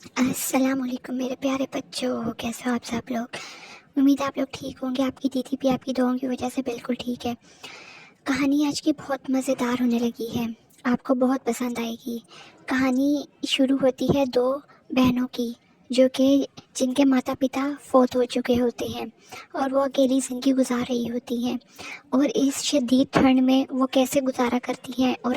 السلام علیکم میرے پیارے بچوں، کیسے ہو آپ سب لوگ؟ امید ہے آپ لوگ ٹھیک ہوں گے۔ آپ کی دیدی بھی آپ کی دعاؤں کی وجہ سے بالکل ٹھیک ہے۔ کہانی آج کی بہت مزیدار ہونے لگی ہے، آپ کو بہت پسند آئے گی۔ کہانی شروع ہوتی ہے دو بہنوں کی، جن کے ماتا پتا فوت ہو چکے ہوتے ہیں اور وہ اکیلی زندگی گزار رہی ہوتی ہیں، اور اس شدید ٹھنڈ میں وہ کیسے گزارا کرتی ہیں اور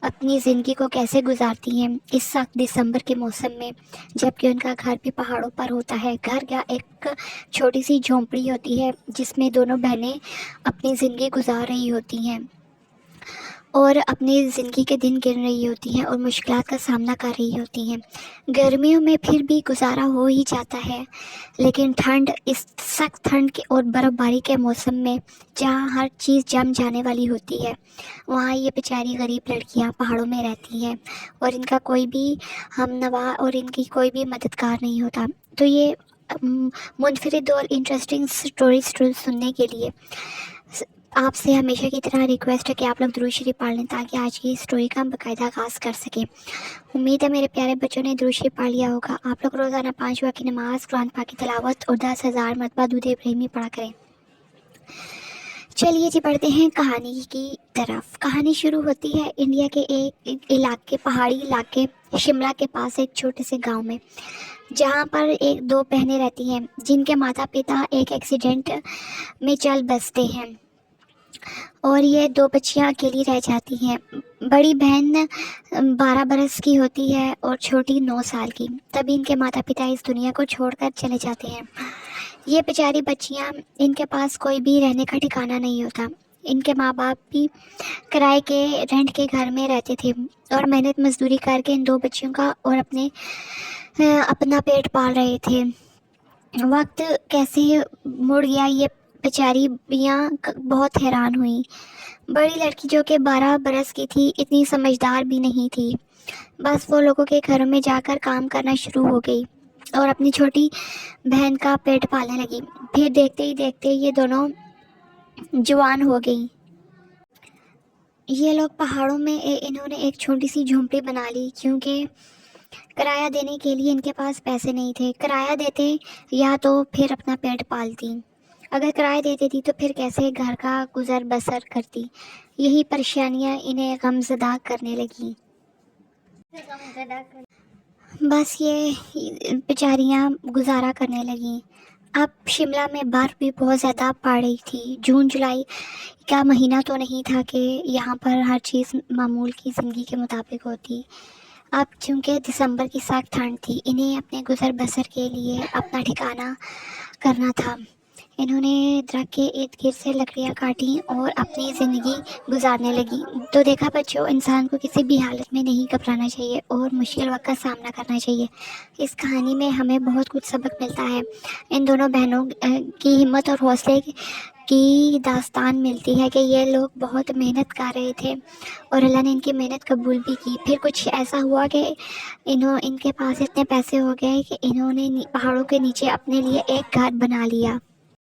اپنی زندگی کو کیسے گزارتی ہیں اس سخت دسمبر کے موسم میں، جبکہ ان کا گھر بھی پہاڑوں پر ہوتا ہے۔ گھر کیا، ایک چھوٹی سی جھونپڑی ہوتی ہے جس میں دونوں بہنیں اپنی زندگی گزار رہی ہوتی ہیں اور اپنی زندگی کے دن گن رہی ہوتی ہیں اور مشکلات کا سامنا کر رہی ہوتی ہیں۔ گرمیوں میں پھر بھی گزارا ہو ہی جاتا ہے، لیکن اس سخت ٹھنڈ کے اور برف باری کے موسم میں جہاں ہر چیز جم جانے والی ہوتی ہے، وہاں یہ بیچاری غریب لڑکیاں پہاڑوں میں رہتی ہیں اور ان کا کوئی بھی ہمنوا اور ان کی کوئی بھی مددگار نہیں ہوتا۔ تو یہ منفرد اور انٹرسٹنگ سٹوری سننے کے لیے آپ سے ہمیشہ کی طرح ریکویسٹ ہے کہ آپ لوگ درود شریف پڑھ لیں تاکہ آج کی اسٹوری کا ہم باقاعدہ آغاز کر سکیں۔ امید ہے میرے پیارے بچوں نے درود شریف پڑھ لیا ہوگا۔ آپ لوگ روزانہ 5 وقت کی نماز، قرآن پاک کی تلاوت اور 10,000 مرتبہ درود ابراہیمی پڑھا کریں۔ چلیے جی، پڑھتے ہیں کہانی کی طرف۔ کہانی شروع ہوتی ہے انڈیا کے ایک پہاڑی علاقے شملہ کے پاس ایک چھوٹے سے گاؤں میں، جہاں پر دو بہنیں رہتی ہیں جن کے ماتا پتا ایک ایکسیڈنٹ میں چل بستے ہیں اور یہ دو بچیاں اکیلی رہ جاتی ہیں۔ بڑی بہن 12 برس کی ہوتی ہے اور چھوٹی 9 سال کی۔ تبھی ان کے ماتا پتا اس دنیا کو چھوڑ کر چلے جاتے ہیں۔ یہ بیچاری بچیاں، ان کے پاس کوئی بھی رہنے کا ٹھکانہ نہیں ہوتا۔ ان کے ماں باپ بھی کرائے کے رینٹ کے گھر میں رہتے تھے اور محنت مزدوری کر کے ان دو بچیوں کا اور اپنا پیٹ پال رہے تھے۔ وقت کیسے مڑ گیا، یہ بیچاریاں بہت حیران ہوئیں۔ بڑی لڑکی جو کہ 12 برس کی تھی، اتنی سمجھدار بھی نہیں تھی، بس وہ لوگوں کے گھروں میں جا کر کام کرنا شروع ہو گئی اور اپنی چھوٹی بہن کا پیٹ پالنے لگی۔ پھر دیکھتے ہی دیکھتے یہ دونوں جوان ہو گئی۔ یہ لوگ پہاڑوں میں انہوں نے ایک چھوٹی سی جھونپڑی بنا لی، کیونکہ کرایہ دینے کے لیے ان کے پاس پیسے نہیں تھے۔ کرایہ دیتے یا تو پھر اپنا پیٹ پالتی، اگر کرایہ دیتی تھی تو پھر کیسے گھر کا گزر بسر کرتی۔ یہی پریشانیاں انہیں غمزدہ کرنے لگیں۔ بس یہ بیچاریاں گزارا کرنے لگیں۔ اب شملہ میں برف بھی بہت زیادہ پڑ رہی تھی۔ جون جولائی کا مہینہ تو نہیں تھا کہ یہاں پر ہر چیز معمول کی زندگی کے مطابق ہوتی۔ اب چونکہ دسمبر کی سخت ٹھنڈ تھی، انہیں اپنے گزر بسر کے لیے اپنا ٹھکانہ کرنا تھا۔ انہوں نے درخت کے ارد گرد سے لکڑیاں کاٹیں اور اپنی زندگی گزارنے لگی۔ تو دیکھا بچوں، انسان کو کسی بھی حالت میں نہیں گھبرانا چاہیے اور مشکل وقت کا سامنا کرنا چاہیے۔ اس کہانی میں ہمیں بہت کچھ سبق ملتا ہے۔ ان دونوں بہنوں کی ہمت اور حوصلے کی داستان ملتی ہے کہ یہ لوگ بہت محنت کر رہے تھے اور اللہ نے ان کی محنت قبول بھی کی۔ پھر کچھ ایسا ہوا کہ ان کے پاس اتنے پیسے ہو گئے کہ انہوں نے پہاڑوں کے نیچے اپنے لیے ایک گھر بنا لیا۔